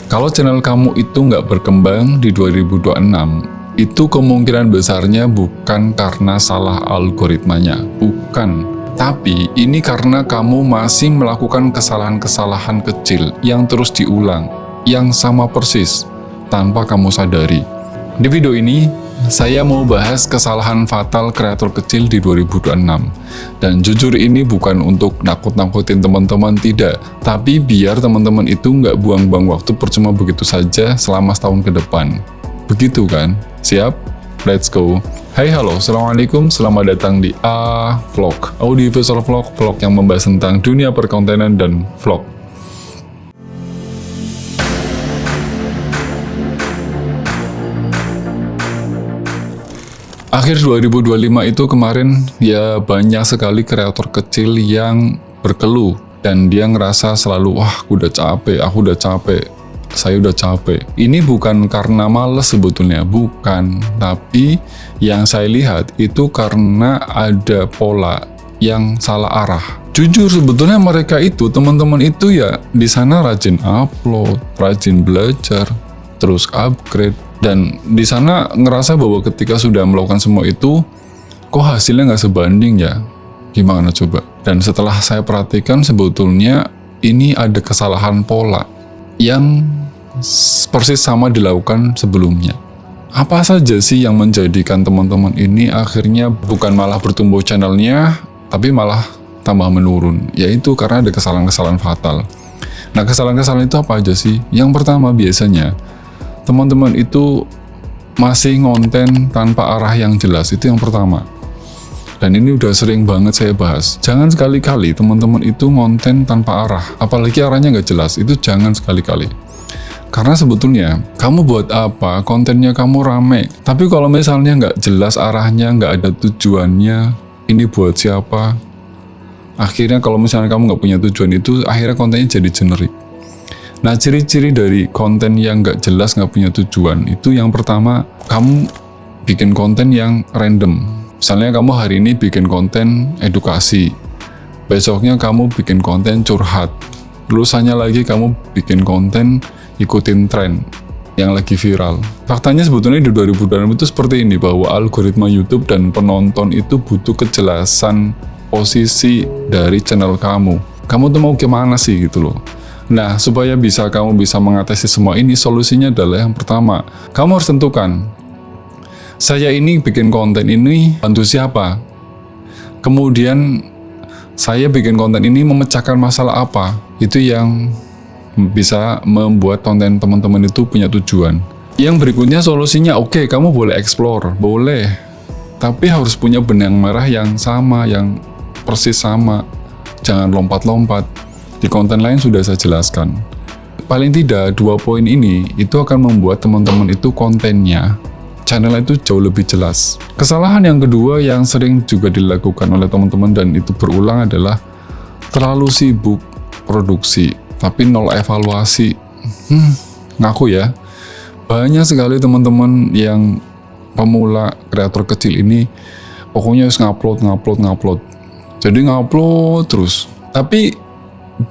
Kalau channel kamu itu nggak berkembang di 2026, itu kemungkinan besarnya bukan karena salah algoritmanya, bukan. Tapi ini karena kamu masih melakukan kesalahan-kesalahan kecil yang terus diulang, yang sama persis, tanpa kamu sadari. Di video ini, saya mau bahas kesalahan fatal kreator kecil di 2026. Dan jujur ini bukan untuk nakut-nakutin teman-teman, tidak. Tapi biar teman-teman itu nggak buang-buang waktu percuma begitu saja selama setahun ke depan. Begitu kan? Siap? Let's go! Hai halo, assalamualaikum, selamat datang di A-Vlog, audiovisual vlog yang membahas tentang dunia perkontenan dan vlog. Akhir 2025 itu kemarin ya banyak sekali kreator kecil yang berkeluh dan dia ngerasa selalu, wah aku udah capek, saya udah capek. Ini bukan karena males sebetulnya, bukan. Tapi yang saya lihat itu karena ada pola yang salah arah. Jujur sebetulnya mereka itu, teman-teman itu ya di sana rajin upload, rajin belajar, terus upgrade. Dan di sana ngerasa bahwa ketika sudah melakukan semua itu, kok hasilnya nggak sebanding ya? Gimana coba? Dan setelah saya perhatikan sebetulnya ini ada kesalahan pola yang persis sama dilakukan sebelumnya. Apa saja sih yang menjadikan teman-teman ini akhirnya bukan malah bertumbuh channelnya, tapi malah tambah menurun? Yaitu karena ada kesalahan-kesalahan fatal. Nah, kesalahan-kesalahan itu apa aja sih? Yang pertama biasanya, teman-teman itu masih ngonten tanpa arah yang jelas, itu yang pertama. Dan ini udah sering banget saya bahas. Jangan sekali-kali teman-teman itu ngonten tanpa arah, apalagi arahnya nggak jelas, itu jangan sekali-kali. Karena sebetulnya, kamu buat apa, kontennya kamu rame, tapi kalau misalnya nggak jelas arahnya, nggak ada tujuannya, ini buat siapa? Akhirnya kalau misalnya kamu nggak punya tujuan itu, akhirnya kontennya jadi generik. Nah, ciri-ciri dari konten yang nggak jelas, nggak punya tujuan, itu yang pertama, kamu bikin konten yang random. Misalnya kamu hari ini bikin konten edukasi, besoknya kamu bikin konten curhat, lusannya lagi kamu bikin konten ikutin tren yang lagi viral. Faktanya sebetulnya di 2026 itu seperti ini, bahwa algoritma YouTube dan penonton itu butuh kejelasan posisi dari channel kamu. Kamu tuh mau gimana sih gitu loh. Nah, supaya kamu bisa mengatasi semua ini, solusinya adalah yang pertama, kamu harus tentukan, saya ini bikin konten ini bantu siapa? Kemudian, saya bikin konten ini memecahkan masalah apa? Itu yang bisa membuat konten teman-teman itu punya tujuan. Yang berikutnya solusinya, oke, kamu boleh explore, boleh. Tapi harus punya benang merah yang sama, yang persis sama. Jangan lompat-lompat. Di konten lain sudah saya jelaskan. Paling tidak 2 poin ini itu akan membuat teman-teman itu kontennya, channel itu jauh lebih jelas. Kesalahan yang kedua yang sering juga dilakukan oleh teman-teman dan itu berulang adalah terlalu sibuk produksi, tapi nol evaluasi. Ngaku ya, banyak sekali teman-teman yang pemula kreator kecil ini pokoknya harus ngupload. Jadi ngupload terus. Tapi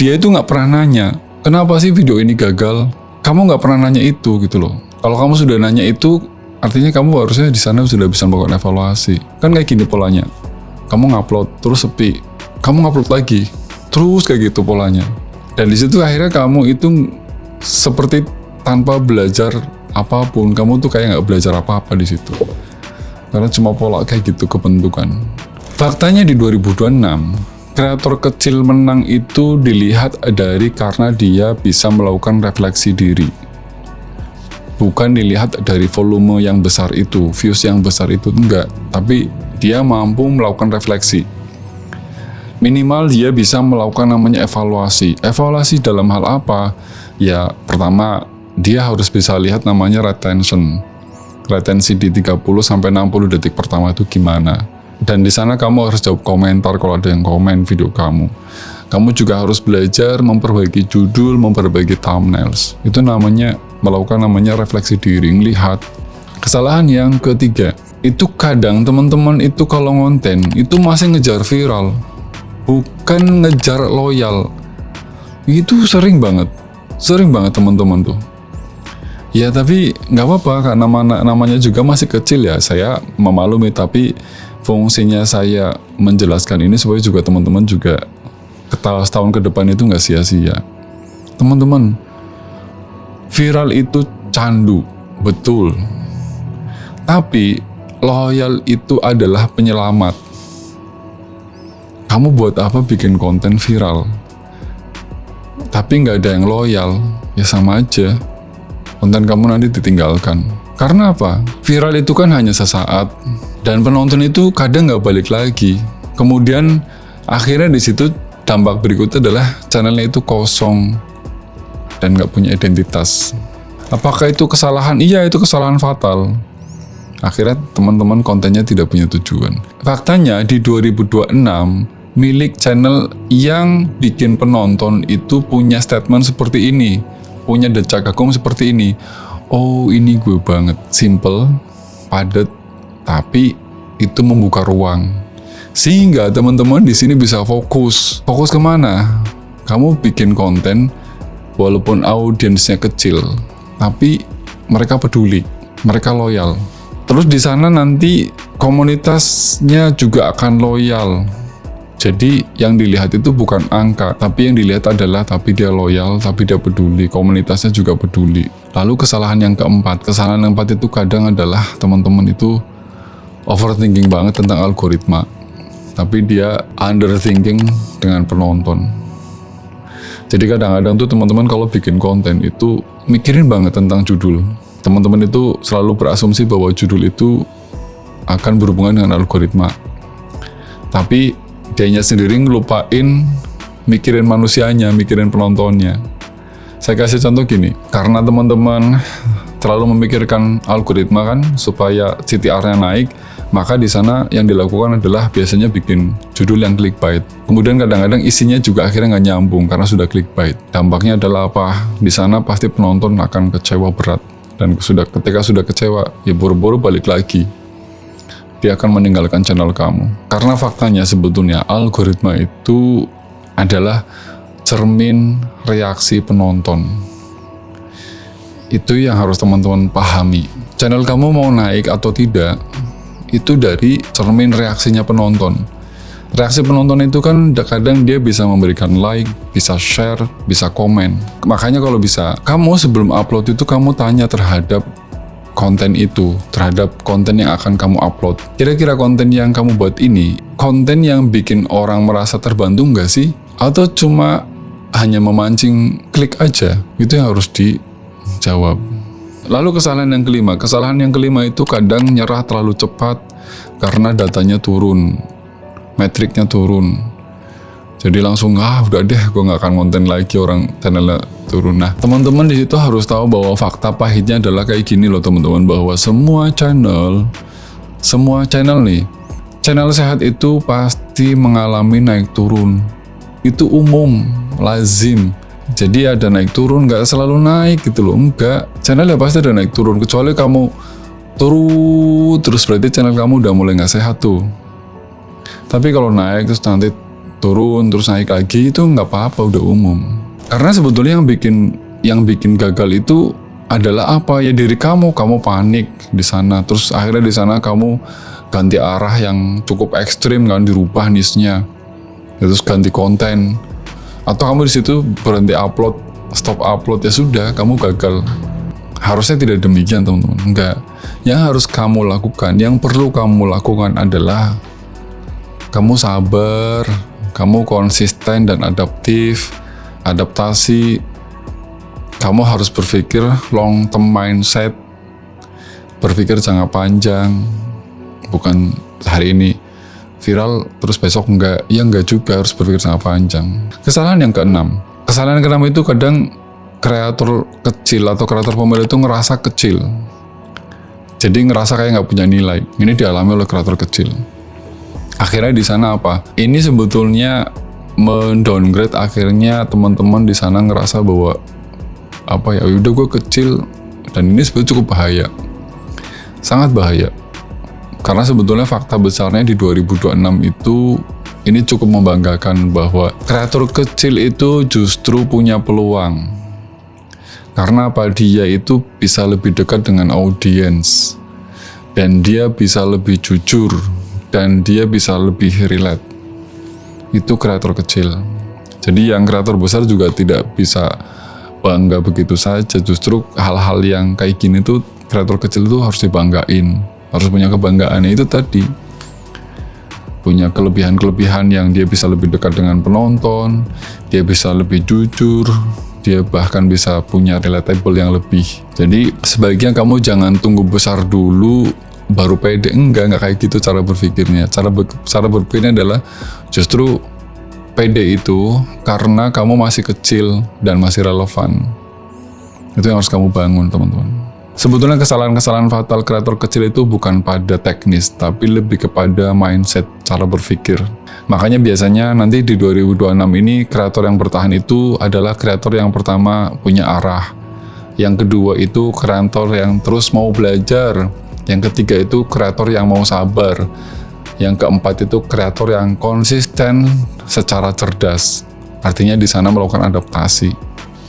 dia itu nggak pernah nanya, kenapa sih video ini gagal? Kamu nggak pernah nanya itu gitu loh. Kalau kamu sudah nanya itu, artinya kamu harusnya di sana sudah bisa melakukan evaluasi. Kan kayak gini polanya. Kamu ngupload terus sepi, kamu ngupload lagi, terus kayak gitu polanya. Dan di situ akhirnya kamu itu seperti tanpa belajar apapun, kamu tuh kayak nggak belajar apa-apa di situ. Karena cuma pola kayak gitu kebentukan. Faktanya di 2026, kreator kecil menang itu dilihat dari karena dia bisa melakukan refleksi diri. Bukan dilihat dari volume yang besar itu, views yang besar itu, enggak. Tapi dia mampu melakukan refleksi. Minimal dia bisa melakukan namanya evaluasi. Evaluasi dalam hal apa? Ya, pertama, dia harus bisa lihat namanya retention. Retensi di 30-60 detik pertama itu gimana? Dan di sana kamu harus jawab komentar kalau ada yang komen video kamu. Kamu juga harus belajar memperbaiki judul, memperbaiki thumbnails. Itu namanya melakukan refleksi diri, lihat. Kesalahan yang ketiga, itu kadang teman-teman itu kalau ngonten itu masih ngejar viral, bukan ngejar loyal. Itu sering banget teman-teman tuh. Ya tapi nggak apa-apa, karena namanya juga masih kecil ya, saya memaklumi, tapi fungsinya saya menjelaskan ini supaya juga teman-teman juga setahun ke depan itu nggak sia-sia. Teman-teman, viral itu candu, betul. Tapi loyal itu adalah penyelamat. Kamu buat apa bikin konten viral? Tapi nggak ada yang loyal, ya sama aja. Konten kamu nanti ditinggalkan. Karena apa? Viral itu kan hanya sesaat, dan penonton itu kadang nggak balik lagi. Kemudian akhirnya di situ dampak berikutnya adalah channelnya itu kosong dan nggak punya identitas. Apakah itu kesalahan? Iya, itu kesalahan fatal. Akhirnya teman-teman kontennya tidak punya tujuan. Faktanya di 2026 milik channel yang bikin penonton itu punya statement seperti ini, punya decak kagum seperti ini. Oh, ini gue banget, simple, padat, tapi itu membuka ruang sehingga teman-teman di sini bisa fokus kemana? Kamu bikin konten walaupun audiensnya kecil, tapi mereka peduli, mereka loyal. Terus di sana nanti komunitasnya juga akan loyal. Jadi yang dilihat itu bukan angka, tapi yang dilihat adalah tapi dia loyal, tapi dia peduli, komunitasnya juga peduli. Lalu kesalahan yang keempat itu kadang adalah teman-teman itu overthinking banget tentang algoritma, tapi dia underthinking dengan penonton. Jadi kadang-kadang tuh teman-teman kalau bikin konten itu mikirin banget tentang judul. Teman-teman itu selalu berasumsi bahwa judul itu akan berhubungan dengan algoritma. Tapi dianya sendiri ngelupain mikirin manusianya, mikirin penontonnya. Saya kasih contoh gini, karena teman-teman terlalu memikirkan algoritma kan supaya CTR-nya naik, maka di sana yang dilakukan adalah biasanya bikin judul yang clickbait. Kemudian kadang-kadang isinya juga akhirnya nggak nyambung karena sudah clickbait. Dampaknya adalah apa? Di sana pasti penonton akan kecewa berat, dan ketika sudah kecewa, ya buru-buru balik lagi. Dia akan meninggalkan channel kamu. Karena faktanya sebetulnya algoritma itu adalah cermin reaksi penonton. Itu yang harus teman-teman pahami. Channel kamu mau naik atau tidak, itu dari cermin reaksinya penonton. Reaksi penonton itu kan kadang dia bisa memberikan like, bisa share, bisa komen. Makanya kalau bisa, kamu sebelum upload itu kamu tanya terhadap konten itu, terhadap konten yang akan kamu upload. Kira-kira konten yang kamu buat ini, konten yang bikin orang merasa terbantu nggak sih? Atau cuma hanya memancing klik aja? Itu yang harus dijawab. Lalu kesalahan yang kelima itu kadang nyerah terlalu cepat karena datanya turun, metriknya turun. Jadi langsung udah deh, gue nggak akan konten lagi, orang channelnya turun. Nah, teman-teman di situ harus tahu bahwa fakta pahitnya adalah kayak gini loh teman-teman, bahwa semua channel nih, channel sehat itu pasti mengalami naik turun. Itu umum, lazim. Jadi ada naik turun, nggak selalu naik gitu loh, enggak. Channel ya pasti ada naik turun, kecuali kamu turun terus berarti channel kamu udah mulai nggak sehat tuh. Tapi kalau naik terus nanti turun terus naik lagi, itu nggak apa-apa, udah umum. Karena sebetulnya yang bikin gagal itu adalah apa? Ya diri kamu panik di sana, terus akhirnya di sana kamu ganti arah yang cukup ekstrim kan, dirubah niche-nya, terus ganti konten, atau kamu di situ berhenti upload, stop upload, ya sudah, kamu gagal. Harusnya tidak demikian teman-teman, enggak. Yang harus kamu lakukan, yang perlu kamu lakukan adalah kamu sabar, kamu konsisten dan adaptasi. Kamu harus berpikir long term mindset, berpikir jangka panjang, bukan hari ini viral terus besok enggak. Ya enggak juga, harus berpikir jangka panjang. Kesalahan yang keenam itu kadang kreator kecil atau kreator pemula itu ngerasa kecil, jadi ngerasa kayak nggak punya nilai. Ini dialami oleh kreator kecil. Akhirnya di sana apa? Ini sebetulnya mendowngrade, akhirnya teman-teman di sana ngerasa bahwa udah gue kecil, dan ini sebetulnya cukup bahaya, sangat bahaya. Karena sebetulnya fakta besarnya di 2026 itu ini cukup membanggakan bahwa kreator kecil itu justru punya peluang. Karena apa? Dia itu bisa lebih dekat dengan audiens, dan dia bisa lebih jujur, dan dia bisa lebih relate. Itu kreator kecil. Jadi yang kreator besar juga tidak bisa bangga begitu saja. Justru hal-hal yang kayak gini tuh kreator kecil tuh harus dibanggain, harus punya kebanggaan. Itu tadi, punya kelebihan-kelebihan yang dia bisa lebih dekat dengan penonton, dia bisa lebih jujur, dia bahkan bisa punya relatable yang lebih. Jadi sebaiknya kamu jangan tunggu besar dulu baru pede. Enggak kayak gitu cara berpikirnya. Cara berpikirnya adalah justru pede itu karena kamu masih kecil dan masih relevan. Itu yang harus kamu bangun, teman-teman. Sebetulnya kesalahan-kesalahan fatal kreator kecil itu bukan pada teknis, tapi lebih kepada mindset, cara berpikir. Makanya biasanya nanti di 2026 ini kreator yang bertahan itu adalah kreator yang pertama punya arah. Yang kedua itu kreator yang terus mau belajar. Yang ketiga itu kreator yang mau sabar. Yang keempat itu kreator yang konsisten secara cerdas. Artinya di sana melakukan adaptasi.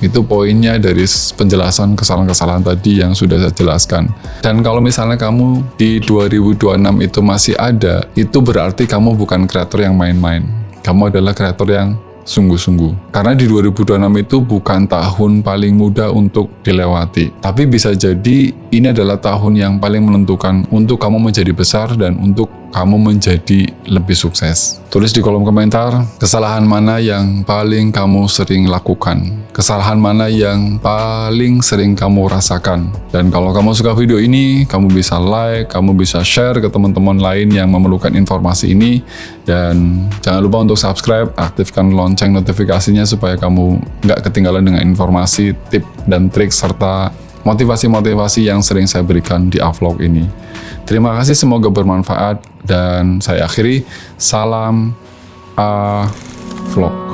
Itu poinnya dari penjelasan kesalahan-kesalahan tadi yang sudah saya jelaskan. Dan kalau misalnya kamu di 2026 itu masih ada, itu berarti kamu bukan kreator yang main-main. Kamu adalah kreator yang sungguh-sungguh. Karena di 2026 itu bukan tahun paling mudah untuk dilewati. Tapi bisa jadi ini adalah tahun yang paling menentukan untuk kamu menjadi besar dan untuk kamu menjadi lebih sukses. Tulis di kolom komentar kesalahan mana yang paling kamu sering lakukan. Kesalahan mana yang paling sering kamu rasakan. Dan kalau kamu suka video ini, kamu bisa like, kamu bisa share ke teman-teman lain yang memerlukan informasi ini. Dan jangan lupa untuk subscribe, aktifkan lonceng notifikasinya supaya kamu nggak ketinggalan dengan informasi, tip, dan trik, serta motivasi-motivasi yang sering saya berikan di vlog ini. Terima kasih, semoga bermanfaat, dan saya akhiri. Salam vlog.